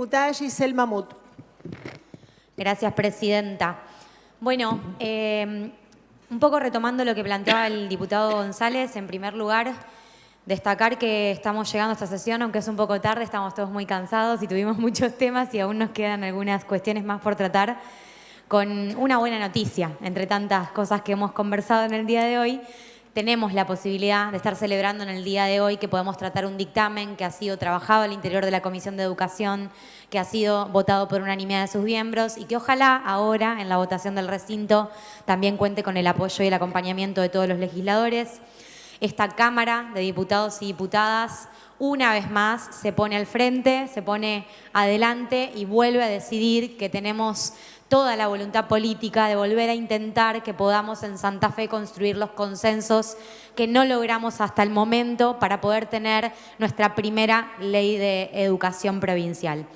diputada Giselle Mamut. Gracias, presidenta. Bueno, un poco retomando lo que planteaba el diputado González, en primer lugar, destacar que estamos llegando a esta sesión, aunque es un poco tarde, estamos todos muy cansados y tuvimos muchos temas y aún nos quedan algunas cuestiones más por tratar, con una buena noticia, entre tantas cosas que hemos conversado en el día de hoy. Tenemos la posibilidad de estar celebrando en el día de hoy que podemos tratar un dictamen que ha sido trabajado al interior de la Comisión de Educación, que ha sido votado por unanimidad de sus miembros y que ojalá ahora, en la votación del recinto, también cuente con el apoyo y el acompañamiento de todos los legisladores. Esta Cámara de Diputados y Diputadas, una vez más, se pone al frente, se pone adelante y vuelve a decidir que tenemos toda la voluntad política de volver a intentar que podamos en Santa Fe construir los consensos que no logramos hasta el momento para poder tener nuestra primera ley de educación provincial.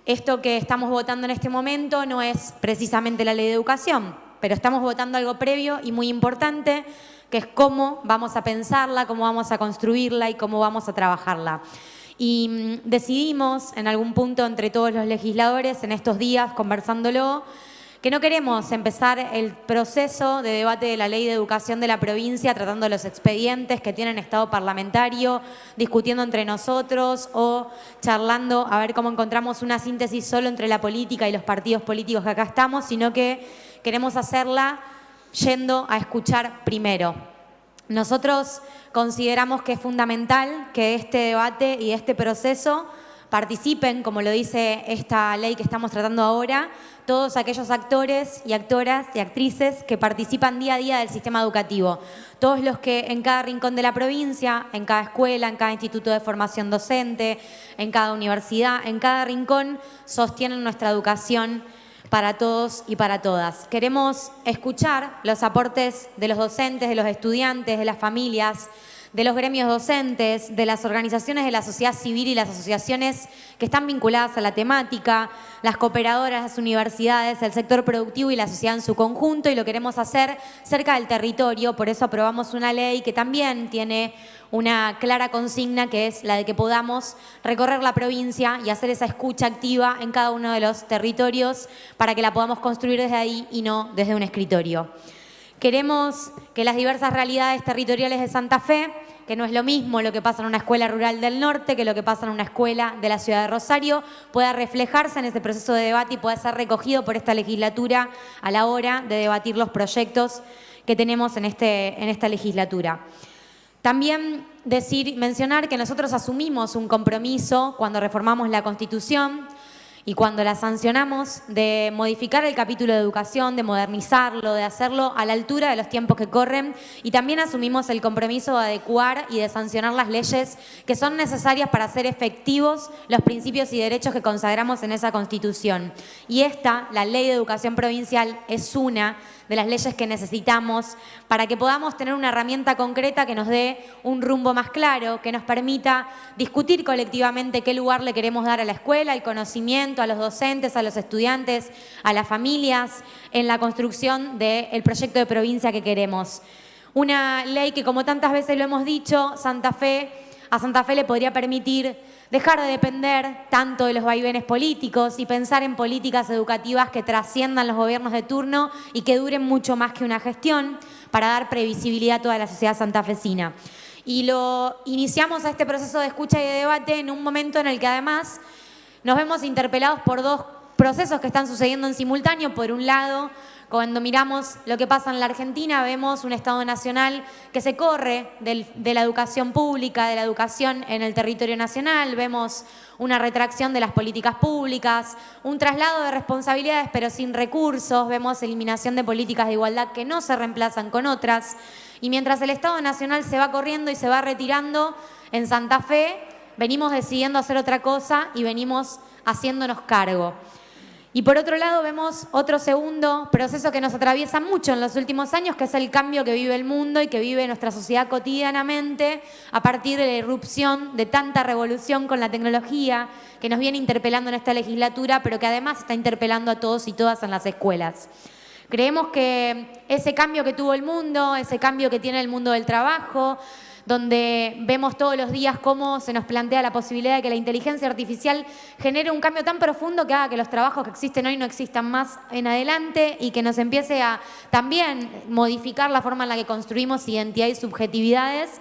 Esto que estamos votando en este momento no es precisamente la ley de educación, pero estamos votando algo previo y muy importante, que es cómo vamos a pensarla, cómo vamos a construirla y cómo vamos a trabajarla. Y decidimos en algún punto entre todos los legisladores en estos días, conversándolo, que no queremos empezar el proceso de debate de la ley de educación de la provincia tratando los expedientes que tienen estado parlamentario, discutiendo entre nosotros o charlando a ver cómo encontramos una síntesis solo entre la política y los partidos políticos que acá estamos, sino que queremos hacerla yendo a escuchar primero. Nosotros consideramos que es fundamental que este debate y este proceso participen, como lo dice esta ley que estamos tratando ahora, todos aquellos actores y actoras y actrices que participan día a día del sistema educativo. Todos los que en cada rincón de la provincia, en cada escuela, en cada instituto de formación docente, en cada universidad, en cada rincón, sostienen nuestra educación para todos y para todas. Queremos escuchar los aportes de los docentes, de los estudiantes, de las familias, de los gremios docentes, de las organizaciones de la sociedad civil y las asociaciones que están vinculadas a la temática, las cooperadoras, las universidades, el sector productivo y la sociedad en su conjunto, y lo queremos hacer cerca del territorio. Por eso aprobamos una ley que también tiene una clara consigna, que es la de que podamos recorrer la provincia y hacer esa escucha activa en cada uno de los territorios para que la podamos construir desde ahí y no desde un escritorio. Queremos que las diversas realidades territoriales de Santa Fe, que no es lo mismo lo que pasa en una escuela rural del norte que lo que pasa en una escuela de la ciudad de Rosario, pueda reflejarse en ese proceso de debate y pueda ser recogido por esta legislatura a la hora de debatir los proyectos que tenemos en esta legislatura. También mencionar que nosotros asumimos un compromiso cuando reformamos la Constitución y cuando la sancionamos de modificar el capítulo de educación, de modernizarlo, de hacerlo a la altura de los tiempos que corren, y también asumimos el compromiso de adecuar y de sancionar las leyes que son necesarias para hacer efectivos los principios y derechos que consagramos en esa Constitución. Y la Ley de Educación Provincial, es una de las leyes que necesitamos para que podamos tener una herramienta concreta que nos dé un rumbo más claro, que nos permita discutir colectivamente qué lugar le queremos dar a la escuela, al conocimiento, a los docentes, a los estudiantes, a las familias, en la construcción del proyecto de provincia que queremos. Una ley que, como tantas veces lo hemos dicho, a Santa Fe le podría permitir dejar de depender tanto de los vaivenes políticos y pensar en políticas educativas que trasciendan los gobiernos de turno y que duren mucho más que una gestión, para dar previsibilidad a toda la sociedad santafesina. Y lo iniciamos a este proceso de escucha y de debate en un momento en el que además nos vemos interpelados por dos procesos que están sucediendo en simultáneo. Por un lado, cuando miramos lo que pasa en la Argentina, vemos un Estado nacional que se corre de la educación pública, de la educación en el territorio nacional, vemos una retracción de las políticas públicas, un traslado de responsabilidades pero sin recursos, vemos eliminación de políticas de igualdad que no se reemplazan con otras, y mientras el Estado nacional se va corriendo y se va retirando, en Santa Fe venimos decidiendo hacer otra cosa y venimos haciéndonos cargo. Y por otro lado vemos otro segundo proceso que nos atraviesa mucho en los últimos años, que es el cambio que vive el mundo y que vive nuestra sociedad cotidianamente a partir de la irrupción de tanta revolución con la tecnología que nos viene interpelando en esta legislatura, pero que además está interpelando a todos y todas en las escuelas. Creemos que ese cambio que tuvo el mundo, ese cambio que tiene el mundo del trabajo, donde vemos todos los días cómo se nos plantea la posibilidad de que la inteligencia artificial genere un cambio tan profundo que haga que los trabajos que existen hoy no existan más en adelante y que nos empiece a también modificar la forma en la que construimos identidad y subjetividades,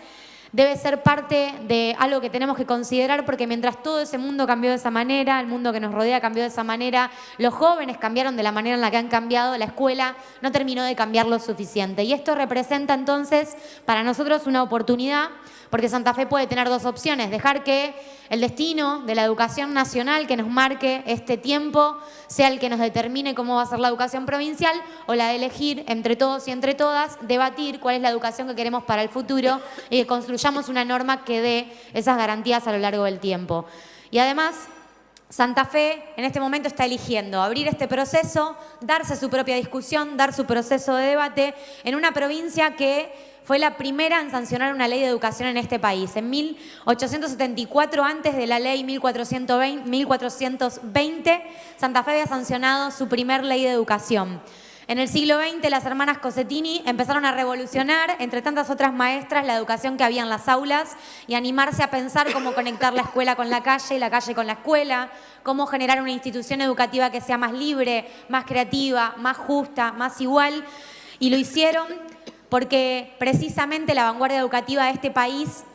debe ser parte de algo que tenemos que considerar, porque mientras todo ese mundo cambió de esa manera, el mundo que nos rodea cambió de esa manera, los jóvenes cambiaron de la manera en la que han cambiado, la escuela no terminó de cambiar lo suficiente. Y esto representa entonces para nosotros una oportunidad, porque Santa Fe puede tener dos opciones: dejar que el destino de la educación nacional que nos marque este tiempo sea el que nos determine cómo va a ser la educación provincial, o la de elegir entre todos y entre todas, debatir cuál es la educación que queremos para el futuro y que construyamos una norma que dé esas garantías a lo largo del tiempo. Y además, Santa Fe en este momento está eligiendo abrir este proceso, darse su propia discusión, dar su proceso de debate en una provincia que fue la primera en sancionar una ley de educación en este país. En 1874, antes de la ley 1420, Santa Fe había sancionado su primer ley de educación. En el siglo XX, las hermanas Cosettini empezaron a revolucionar, entre tantas otras maestras, la educación que había en las aulas y animarse a pensar cómo conectar la escuela con la calle y la calle con la escuela, cómo generar una institución educativa que sea más libre, más creativa, más justa, más igual. Y lo hicieron porque precisamente la vanguardia educativa de este país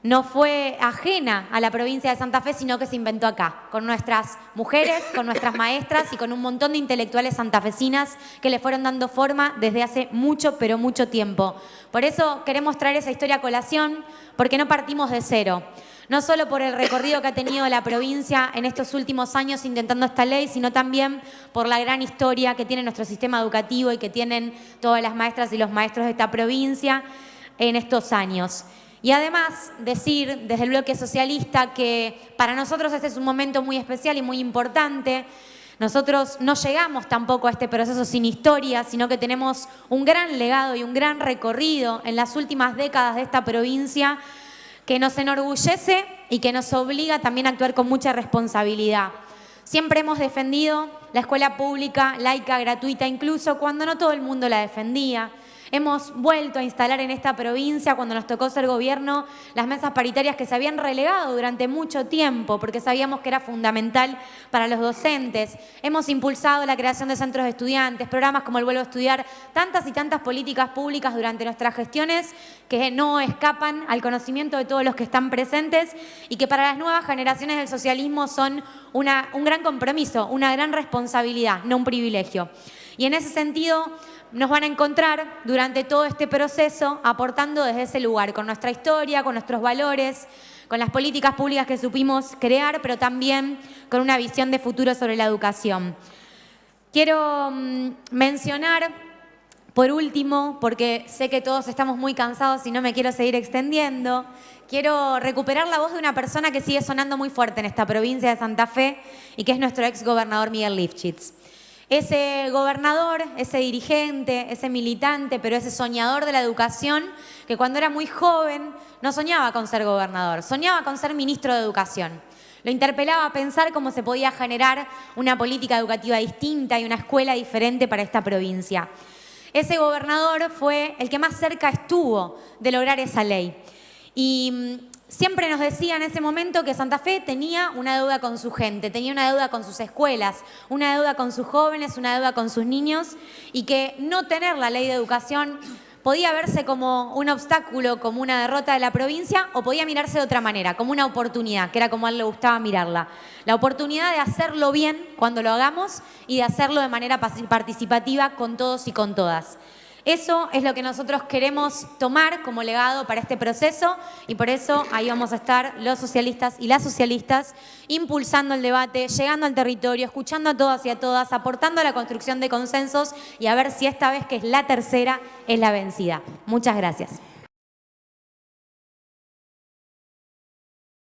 no fue ajena a la provincia de Santa Fe, sino que se inventó acá, con nuestras mujeres, con nuestras maestras y con un montón de intelectuales santafesinas que le fueron dando forma desde hace mucho, pero mucho tiempo. Por eso queremos traer esa historia a colación, porque no partimos de cero. No solo por el recorrido que ha tenido la provincia en estos últimos años intentando esta ley, sino también por la gran historia que tiene nuestro sistema educativo y que tienen todas las maestras y los maestros de esta provincia en estos años. Y además decir desde el bloque socialista que para nosotros este es un momento muy especial y muy importante. Nosotros no llegamos tampoco a este proceso sin historia, sino que tenemos un gran legado y un gran recorrido en las últimas décadas de esta provincia que nos enorgullece y que nos obliga también a actuar con mucha responsabilidad. Siempre hemos defendido la escuela pública, laica, gratuita, incluso cuando no todo el mundo la defendía. Hemos vuelto a instalar en esta provincia, cuando nos tocó ser gobierno, las mesas paritarias que se habían relegado durante mucho tiempo, porque sabíamos que era fundamental para los docentes. Hemos impulsado la creación de centros de estudiantes, programas como el Vuelvo a Estudiar, tantas y tantas políticas públicas durante nuestras gestiones que no escapan al conocimiento de todos los que están presentes y que para las nuevas generaciones del socialismo son un gran compromiso, una gran responsabilidad, no un privilegio. Y en ese sentido nos van a encontrar durante todo este proceso aportando desde ese lugar, con nuestra historia, con nuestros valores, con las políticas públicas que supimos crear, pero también con una visión de futuro sobre la educación. Quiero mencionar, por último, porque sé que todos estamos muy cansados y no me quiero seguir extendiendo, quiero recuperar la voz de una persona que sigue sonando muy fuerte en esta provincia de Santa Fe y que es nuestro exgobernador Miguel Lifchitz. Ese gobernador, ese dirigente, ese militante, pero ese soñador de la educación, que cuando era muy joven no soñaba con ser gobernador, soñaba con ser ministro de Educación. Lo interpelaba a pensar cómo se podía generar una política educativa distinta y una escuela diferente para esta provincia. Ese gobernador fue el que más cerca estuvo de lograr esa ley. Y siempre nos decía en ese momento que Santa Fe tenía una deuda con su gente, tenía una deuda con sus escuelas, una deuda con sus jóvenes, una deuda con sus niños, y que no tener la ley de educación podía verse como un obstáculo, como una derrota de la provincia, o podía mirarse de otra manera, como una oportunidad, que era como a él le gustaba mirarla. La oportunidad de hacerlo bien cuando lo hagamos y de hacerlo de manera participativa con todos y con todas. Eso es lo que nosotros queremos tomar como legado para este proceso y por eso ahí vamos a estar los socialistas y las socialistas impulsando el debate, llegando al territorio, escuchando a todas y a todas, aportando a la construcción de consensos y a ver si esta vez, que es la tercera, es la vencida. Muchas gracias.